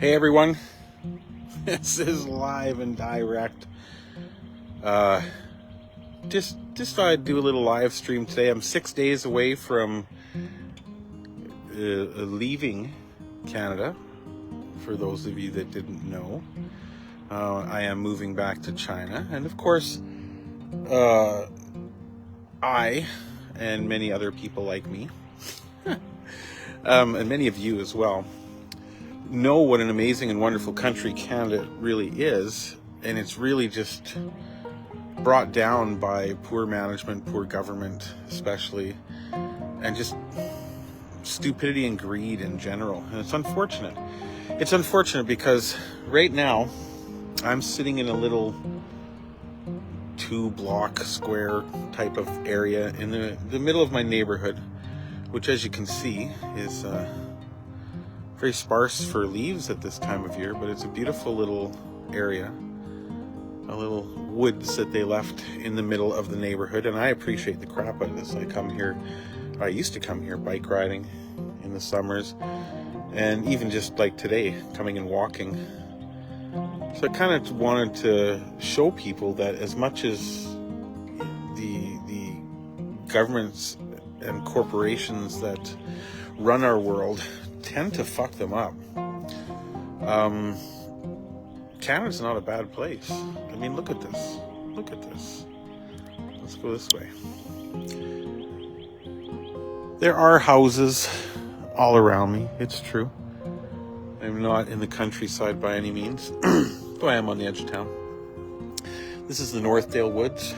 Hey everyone, this is live and direct. Just thought I'd do a little live stream today. I'm 6 days away from leaving Canada. For those of you that didn't know, I am moving back to China, and of course, I and many other people like me, and many of you as well, know what an amazing and wonderful country Canada really is, and it's really just brought down by poor management, poor government especially, and just stupidity and greed in general. And it's unfortunate. It's unfortunate because right now I'm sitting in a little 2-block square type of area in the middle of my neighborhood, which, as you can see, is very sparse for leaves at this time of year, but it's a beautiful little area, a little woods that they left in the middle of the neighborhood, and I appreciate the crap out of this. I used to come here bike riding in the summers, and even just like today, coming and walking. So I kind of wanted to show people that as much as the governments and corporations that run our world tend to fuck them up, Canada's not a bad place. I mean, look at this. Look at this. Let's go this way. There are houses all around me. It's true. I'm not in the countryside by any means, though I am on the edge of town. This is the Northdale Woods.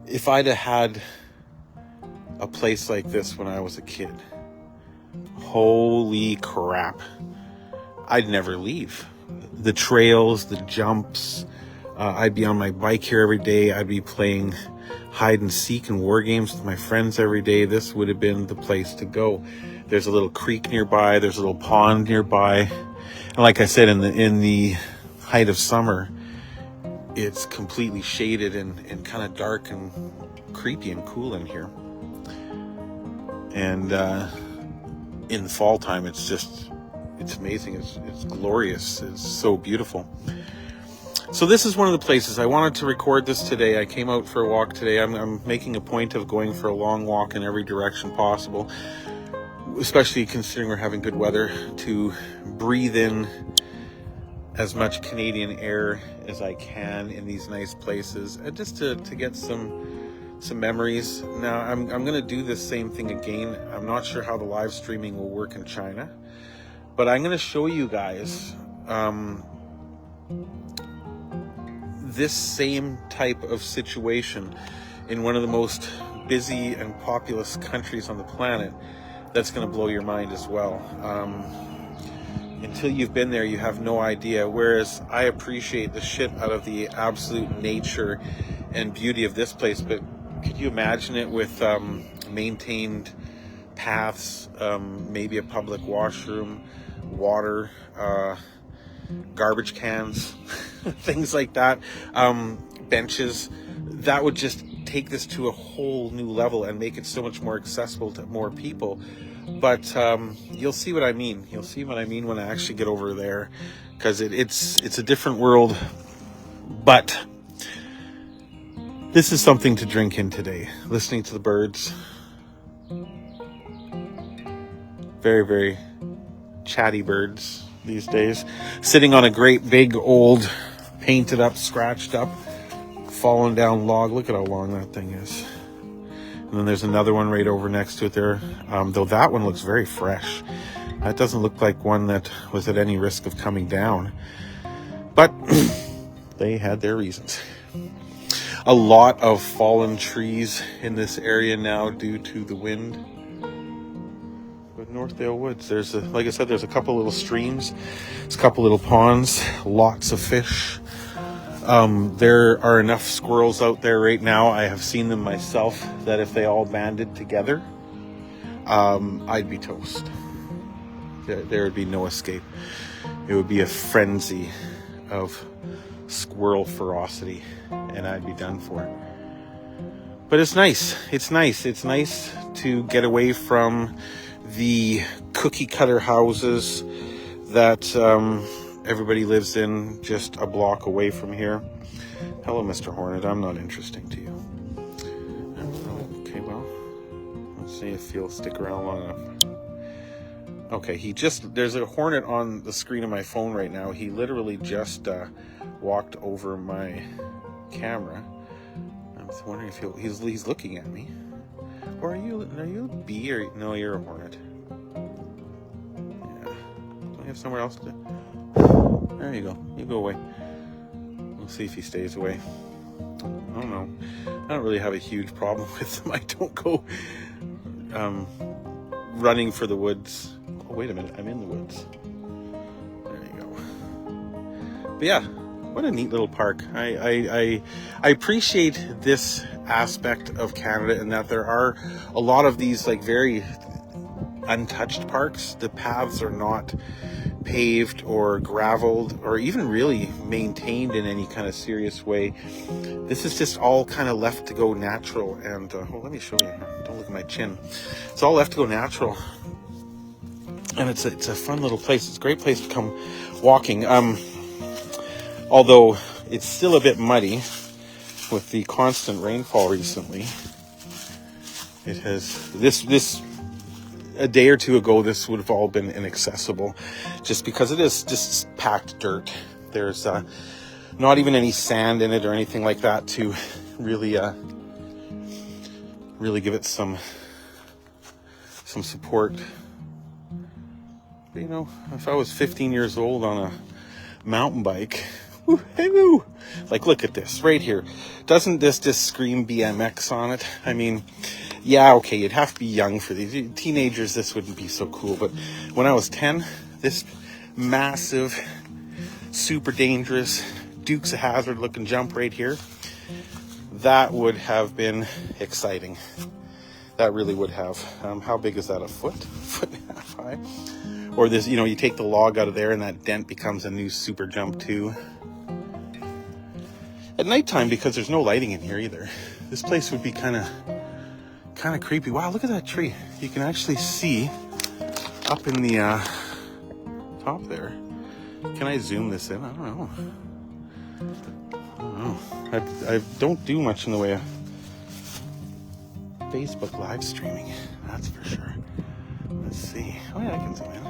If I'd have had a place like this when I was a kid, holy crap, I'd never leave. The trails, the jumps, I'd be on my bike here every day. I'd be playing hide and seek and war games with my friends every day. This would have been the place to go. There's a little creek nearby. There's a little pond nearby. And like I said, in the height of summer, it's completely shaded and kind of dark and creepy and cool in here. And in the fall time, it's amazing. It's glorious. It's so beautiful. So this is one of the places I wanted to record this today. I came out for a walk today. I'm making a point of going for a long walk in every direction possible, especially considering we're having good weather, to breathe in as much Canadian air as I can in these nice places, and just to get some memories. Now I'm going to do this same thing again. I'm not sure how the live streaming will work in China, but I'm going to show you guys this same type of situation in one of the most busy and populous countries on the planet. That's going to blow your mind as well. Until you've been there, you have no idea. Whereas I appreciate the shit out of the absolute nature and beauty of this place, but could you imagine it with maintained paths, maybe a public washroom, water, garbage cans, things like that, benches? That would just take this to a whole new level and make it so much more accessible to more people. But you'll see what I mean. You'll see what I mean when I actually get over there, because it's a different world. But this is something to drink in today. Listening to the birds. Very, very chatty birds these days. Sitting on a great big old painted up, scratched up, fallen down log. Look at how long that thing is. And then there's another one right over next to it there. Though that one looks very fresh. That doesn't look like one that was at any risk of coming down. But they had their reasons. A lot of fallen trees in this area now due to the wind. But Northdale Woods, like I said, there's a couple little streams. There's a couple little ponds. Lots of fish. There are enough squirrels out there right now. I have seen them myself, that if they all banded together, I'd be toast. There would be no escape. It would be a frenzy of squirrel ferocity, and I'd be done for. But it's nice. It's nice to get away from the cookie cutter houses that everybody lives in just a block away from here. Hello, Mr. Hornet. I'm not interesting to you. Okay, well, let's see if he'll stick around long enough. Okay, there's a hornet on the screen of my phone right now. He literally just walked over my camera. I'm wondering if he's looking at me. Or are you a bee, or no, you're a hornet. Yeah. Do I have somewhere else to? There you go. You go away. We'll see if he stays away. I don't know. I don't really have a huge problem with them. I don't go running for the woods. Oh, wait a minute. I'm in the woods. There you go. But yeah, what a neat little park. I appreciate this aspect of Canada, and that there are a lot of these like very untouched parks. The paths are not paved or graveled or even really maintained in any kind of serious way. This is just all kind of left to go natural. And well, let me show you. Don't look at my chin. It's all left to go natural, and it's a fun little place. It's a great place to come walking. Although it's still a bit muddy with the constant rainfall recently. It has this a day or two ago, this would have all been inaccessible, just because it is just packed dirt. There's not even any sand in it or anything like that to really give it some support. But, you know, if I was 15 years old on a mountain bike, woo, hey woo, like look at this right here. Doesn't this just scream BMX on it? I mean, yeah, okay, you'd have to be young for these. Teenagers, this wouldn't be so cool. But when I was 10, this massive, super dangerous Dukes of Hazzard looking jump right here, that would have been exciting. That really would have. How big is that? A foot? Foot and a half high? Or this, you know, you take the log out of there and that dent becomes a new super jump too. At nighttime, because there's no lighting in here either, this place would be kind of creepy. Wow, look at that tree. You can actually see up in the top there. Can I zoom this in? I don't know. I don't do much in the way of Facebook live streaming, that's for sure. Let's see. Oh yeah, I can zoom in.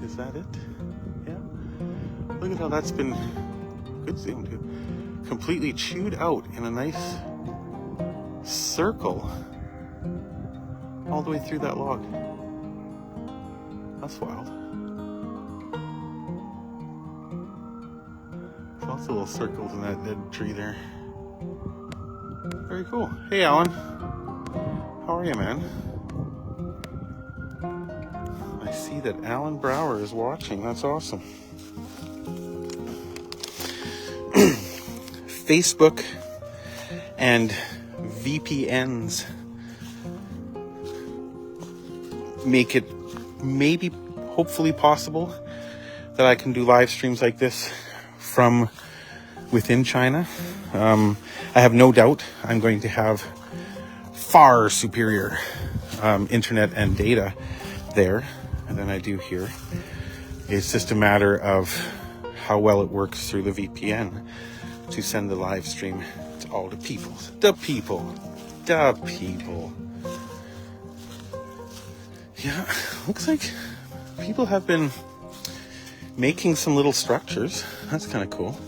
Is that it? Yeah. Look at how that's been, good zoom too, completely chewed out in a nice circle all the way through that log. That's wild. There's lots of little circles in that dead tree there. Very cool. Hey, Alan. How are you, man? I see that Alan Brower is watching. That's awesome. Facebook and VPNs make it maybe, hopefully possible that I can do live streams like this from within China. I have no doubt I'm going to have far superior internet and data there than I do here. It's just a matter of how well it works through the VPN to send the live stream to all the people. Yeah, looks like people have been making some little structures. That's kind of cool.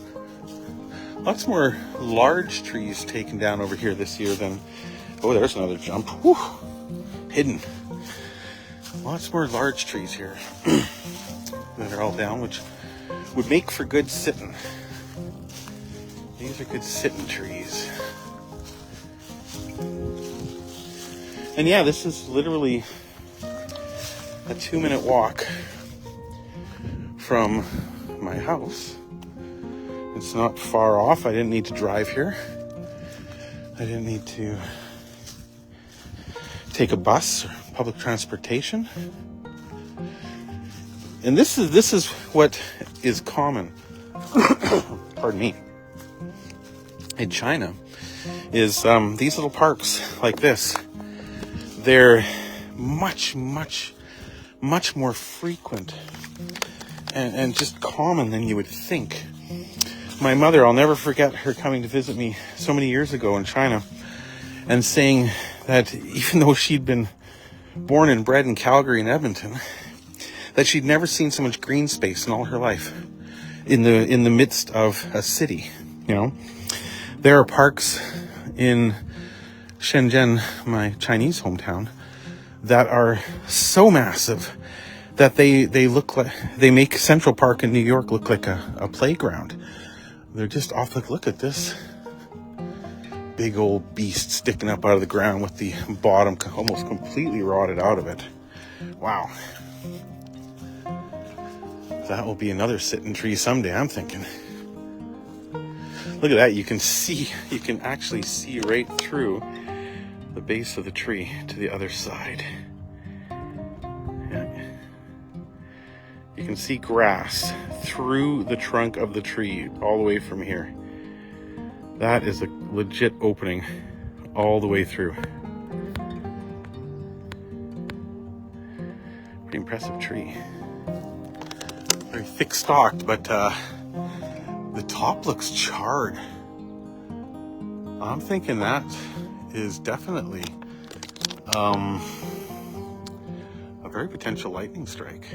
Lots more large trees taken down over here this year than... Oh, there's another jump. Whew. Hidden. Lots more large trees here that are all down, which would make for good sitting. These are good sitting trees. And yeah, this is literally a 2-minute walk from my house. It's not far off. I didn't need to drive here. I didn't need to take a bus or public transportation. And this is what is common, pardon me, in China. is these little parks like this. They're much more frequent and just common than you would think. My mother, I'll never forget her coming to visit me so many years ago in China and saying that even though she'd been born and bred in Calgary and Edmonton, that she'd never seen so much green space in all her life in the midst of a city. You know, there are parks in Shenzhen, my Chinese hometown, that are so massive that they look like, they make Central Park in New York look like a playground. They're just off. Like, look at this big old beast sticking up out of the ground with the bottom almost completely rotted out of it. Wow. That will be another sitting tree someday, I'm thinking. Look at that. You can actually see right through the base of the tree to the other side. Yeah. You can see grass through the trunk of the tree all the way from here. That is a legit opening all the way through. Pretty impressive tree. Very thick stalked, but the top looks charred. I'm thinking that is definitely a very potential lightning strike.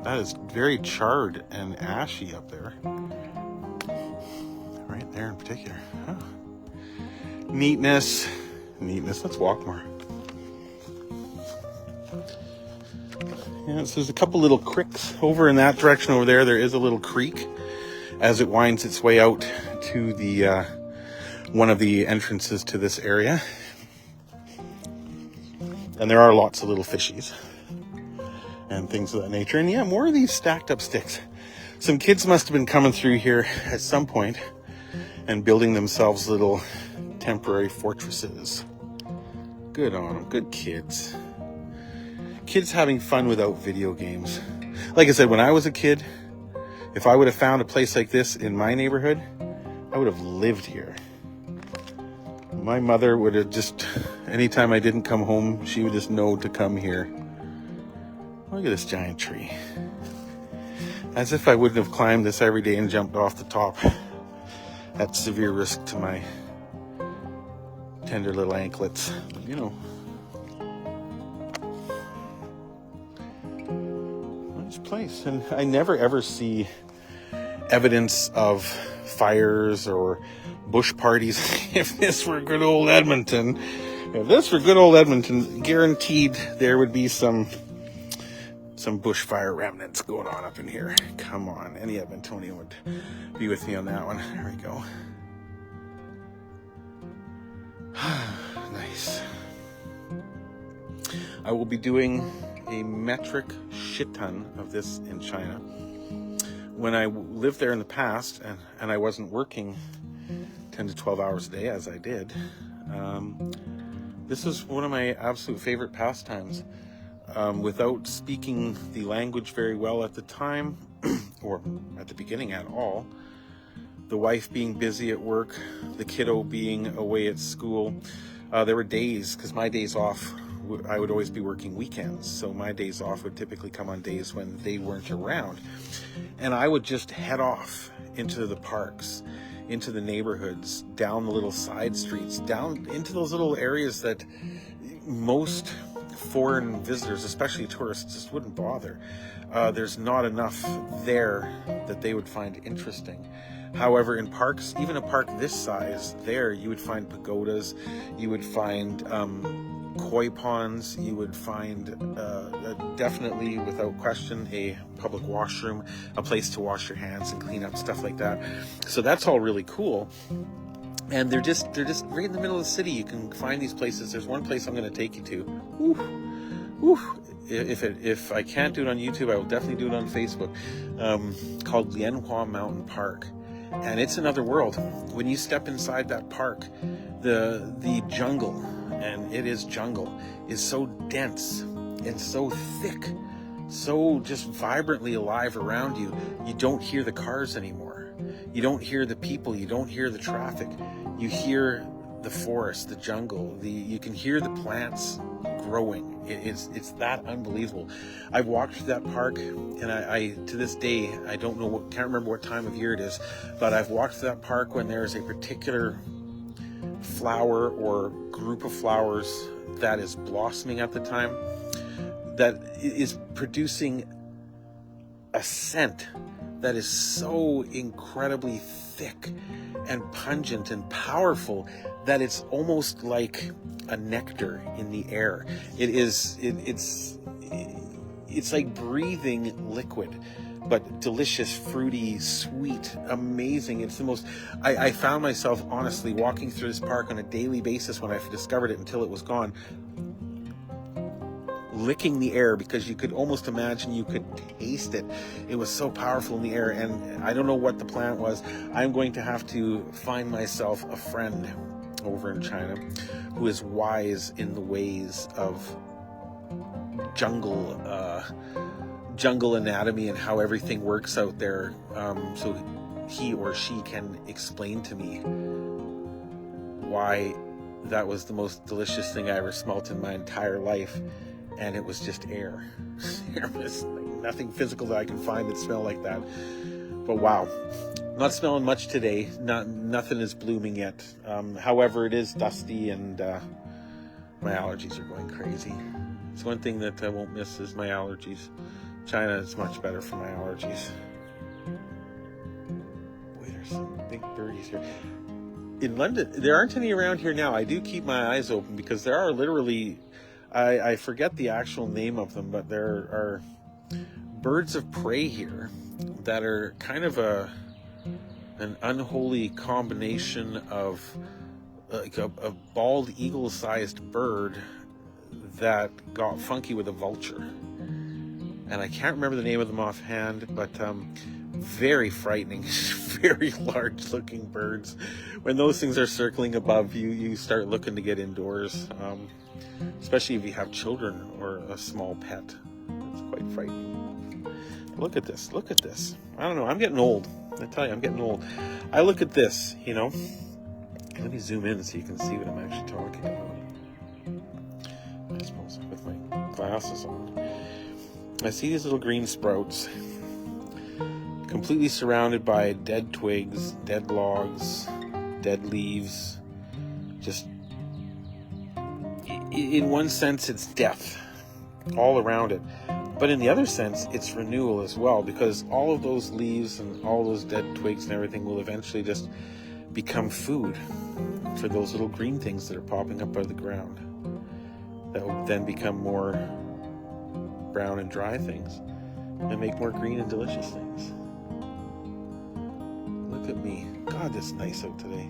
That is very charred and ashy up there. Right there in particular. Huh. Neatness. Let's walk more. Yeah, so there's a couple little creeks over in that direction over there. There is a little creek as it winds its way out to the one of the entrances to this area. And there are lots of little fishies and things of that nature. And yeah, more of these stacked up sticks. Some kids must have been coming through here at some point and building themselves little temporary fortresses. Good on them. Good kids. Kids having fun without video games. Like I said, when I was a kid, if I would have found a place like this in my neighborhood, I would have lived here. My mother would have just, anytime I didn't come home, she would just know to come here. Look at this giant tree. As if I wouldn't have climbed this every day and jumped off the top at severe risk to my tender little anklets. But, you know. Nice place. And I never ever see evidence of fires or bush parties. If this were good old Edmonton, guaranteed there would be some bushfire remnants going on up in here. Come on, any Edmontonian would be with me on that one. There we go. Nice. I will be doing a metric shit ton of this in China. When I lived there in the past and I wasn't working 10 to 12 hours a day as I did, this is one of my absolute favorite pastimes. Without speaking the language very well at the time, or at the beginning at all, the wife being busy at work, the kiddo being away at school, there were days, because my days off, I would always be working weekends, so my days off would typically come on days when they weren't around, and I would just head off into the parks, into the neighborhoods, down the little side streets, down into those little areas that most foreign visitors, especially tourists, just wouldn't bother. There's not enough there that they would find interesting. However, in parks, even a park this size, there you would find pagodas, you would find koi ponds, you would find definitely, without question, a public washroom, a place to wash your hands and clean up, stuff like that. So that's all really cool. And they're just right in the middle of the city. You can find these places. There's one place I'm going to take you to. If I can't do it on YouTube, I will definitely do it on Facebook. Called Lianhua Mountain Park, and it's another world. When you step inside that park, the jungle, and it is jungle, is so dense and so thick, so just vibrantly alive around you. You don't hear the cars anymore. You don't hear the people, you don't hear the traffic. You hear the forest, the jungle, you can hear the plants growing. It's that unbelievable. I've walked through that park, and I to this day, I can't remember what time of year it is, but I've walked through that park when there's a particular flower or group of flowers that is blossoming at the time, that is producing a scent that is so incredibly thick and pungent and powerful that it's almost like a nectar in the air. It's like breathing liquid, but delicious, fruity, sweet, amazing. It's the most, I found myself honestly walking through this park on a daily basis when I discovered it until it was gone, licking the air, because you could almost imagine you could taste it. It was so powerful in the air, and I don't know what the plant was. I'm going to have to find myself a friend over in China who is wise in the ways of jungle anatomy and how everything works out there, so he or she can explain to me why that was the most delicious thing I ever smelt in my entire life. And it was just air. There was like nothing physical that I can find that smelled like that. But wow, not smelling much today. Nothing is blooming yet. However, it is dusty, and my allergies are going crazy. It's one thing that I won't miss is my allergies. China is much better for my allergies. Boy, there's some big birdies here. In London, there aren't any around here now. I do keep my eyes open because there are literally, I forget the actual name of them, but there are birds of prey here that are kind of an unholy combination of like a bald eagle-sized bird that got funky with a vulture. And I can't remember the name of them offhand, but very frightening, very large-looking birds. When those things are circling above you, you start looking to get indoors. Especially if you have children or a small pet. It's quite frightening. Look at this. Look at this. I don't know. I'm getting old. I tell you, I'm getting old. I look at this, you know. Let me zoom in so you can see what I'm actually talking about. I suppose with my glasses on. I see these little green sprouts completely surrounded by dead twigs, dead logs, dead leaves. Just in one sense, it's death all around it. But in the other sense, it's renewal as well, because all of those leaves and all those dead twigs and everything will eventually just become food for those little green things that are popping up out of the ground. That will then become more brown and dry things and make more green and delicious things. Look at me. God, it's nice out today.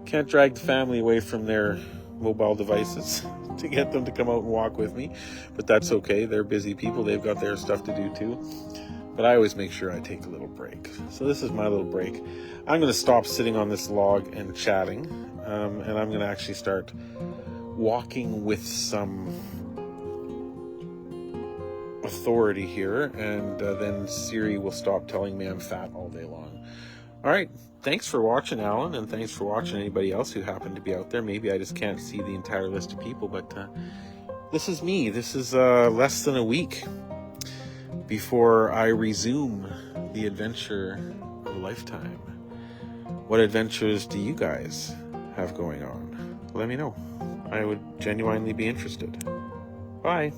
Can't drag the family away from their mobile devices to get them to come out and walk with me, but that's okay. They're busy people. They've got their stuff to do too. But I always make sure I take a little break. So this is my little break. I'm going to stop sitting on this log and chatting, and I'm going to actually start walking with some authority here, and then Siri will stop telling me I'm fat all day long. All right. Thanks for watching, Alan, and thanks for watching anybody else who happened to be out there. Maybe I just can't see the entire list of people, but this is me. This is less than a week before I resume the adventure of a lifetime. What adventures do you guys have going on? Let me know. I would genuinely be interested. Bye.